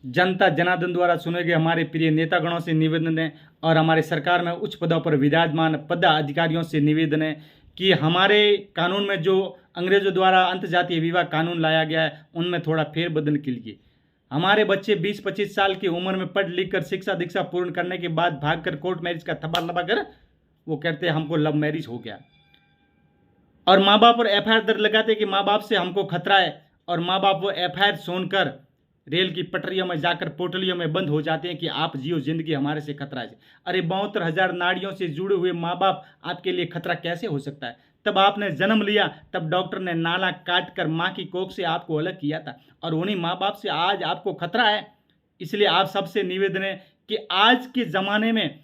जनता जनार्दन द्वारा चुने गए हमारे प्रिय नेतागणों से निवेदन है और हमारे सरकार में उच्च पदों पर विराजमान पदाधिकारियों से निवेदन है कि हमारे कानून में जो अंग्रेजों द्वारा अंतर्जातीय विवाह कानून लाया गया है उनमें थोड़ा फेरबदल कीजिए। हमारे बच्चे 20-25 साल की उम्र में पढ़ लिख कर शिक्षा दीक्षा पूर्ण करने के बाद भागकर कोर्ट मैरिज का थप्पा लगाकर वो कहते हैं हमको लव मैरिज हो गया, और माँ बाप पर एफआईआर दर्ज लगाते कि माँ बाप से हमको खतरा है, और माँ बाप वो एफआईआर सुनकर रेल की पटरियों में जाकर पोटलियों में बंद हो जाते हैं कि आप जियो जिंदगी, हमारे से खतरा है। अरे 72,000 नाड़ियों से जुड़े हुए माँ बाप आपके लिए खतरा कैसे हो सकता है? तब आपने जन्म लिया तब डॉक्टर ने नाला काट कर माँ की कोख से आपको अलग किया था, और उन्हीं माँ बाप से आज आपको खतरा है। इसलिए आप सबसे निवेदन है कि आज के ज़माने में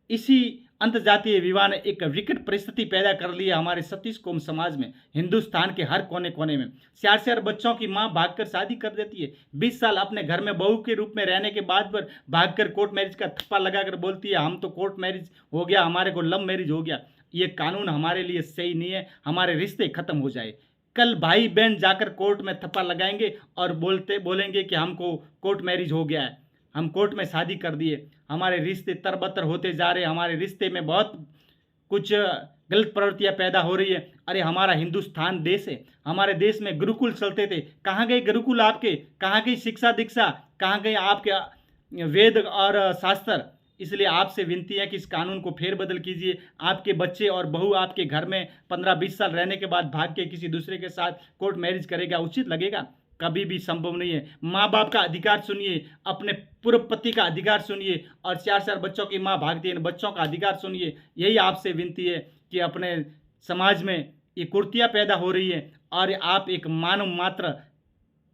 इसी अंतर्जातीय विवाह ने एक विकट परिस्थिति पैदा कर ली है हमारे 36 कौम समाज में, हिंदुस्तान के हर कोने कोने में। 4 बच्चों की माँ भागकर शादी कर देती है, 20 साल अपने घर में बहू के रूप में रहने के बाद पर भागकर कोर्ट मैरिज का थप्पा लगाकर बोलती है हम तो कोर्ट मैरिज हो गया, हमारे को लव मैरिज हो गया। ये कानून हमारे लिए सही नहीं है, हमारे रिश्ते खत्म हो जाए। कल भाई बहन जाकर कोर्ट में थप्पा लगाएंगे और बोलेंगे कि हमको कोर्ट मैरिज हो गया है, हम कोर्ट में शादी कर दिए, हमारे रिश्ते तरबतर होते जा रहे, हमारे रिश्ते में बहुत कुछ गलत प्रवृत्तियां पैदा हो रही है। अरे हमारा हिंदुस्तान देश है, हमारे देश में गुरुकुल चलते थे, कहाँ गए गुरुकुल आपके? कहाँ गई शिक्षा दीक्षा? कहाँ गए आपके वेद और शास्त्र? इसलिए आपसे विनती है कि इस कानून को फेरबदल कीजिए। आपके बच्चे और बहू आपके घर में 15-20 साल रहने के बाद भाग के किसी दूसरे के साथ कोर्ट मैरिज करेगा, उचित लगेगा? कभी भी संभव नहीं है। माँ बाप का अधिकार सुनिए, अपने पूर्व पति का अधिकार सुनिए, और 4 बच्चों की माँ भागती है इन बच्चों का अधिकार सुनिए। यही आपसे विनती है कि अपने समाज में ये कुर्तियाँ पैदा हो रही है, और आप एक मानव मात्र,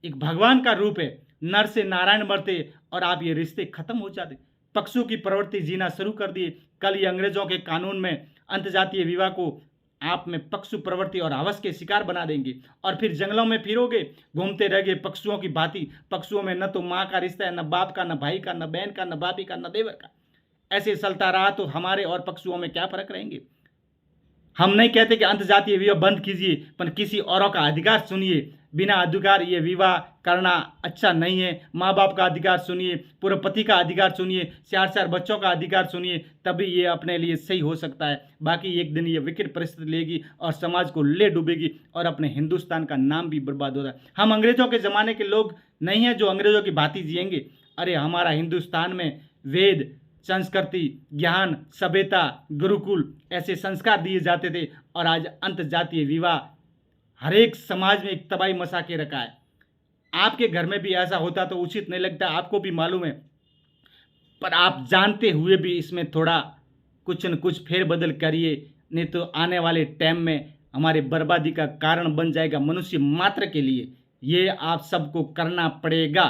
एक भगवान का रूप है, नर से नारायण बढ़ते, और आप ये रिश्ते खत्म हो जाते, पक्षों की प्रवृत्ति जीना शुरू कर दिए। कल ये अंग्रेजों के कानून में अंतर्जातीय विवाह को आप में पक्षु प्रवृत्ति और हवस के शिकार बना देंगे, और फिर जंगलों में फिरोगे, घूमते रहेंगे पक्षुओं की भांति। पक्षुओं में न तो माँ का रिश्ता है, न बाप का, न भाई का, न बहन का, न भाभी का, न देवर का। ऐसे चलता रहा तो हमारे और पक्षुओं में क्या फर्क रहेंगे? हम नहीं कहते कि अंतर्जातीय विवाह बंद कीजिए, पर किसी औरों का अधिकार सुनिए। बिना अधिकार ये विवाह करना अच्छा नहीं है। माँ बाप का अधिकार सुनिए, पूर्व पति का अधिकार सुनिए, 4 बच्चों का अधिकार सुनिए, तभी ये अपने लिए सही हो सकता है। बाकी एक दिन ये विकट परिस्थिति लेगी और समाज को ले डूबेगी, और अपने हिंदुस्तान का नाम भी बर्बाद होता है। हम अंग्रेजों के ज़माने के लोग नहीं हैं जो अंग्रेजों की भांति जिएंगे। अरे हमारा हिंदुस्तान में वेद, संस्कृति, ज्ञान, सभ्यता, गुरुकुल ऐसे संस्कार दिए जाते थे, और आज अंतर्जातीय विवाह हर एक समाज में एक तबाही मचा के रखा है। आपके घर में भी ऐसा होता तो उचित नहीं लगता, आपको भी मालूम है, पर आप जानते हुए भी इसमें थोड़ा कुछ न कुछ फेरबदल करिए, नहीं तो आने वाले टाइम में हमारे बर्बादी का कारण बन जाएगा मनुष्य मात्र के लिए। ये आप सबको करना पड़ेगा।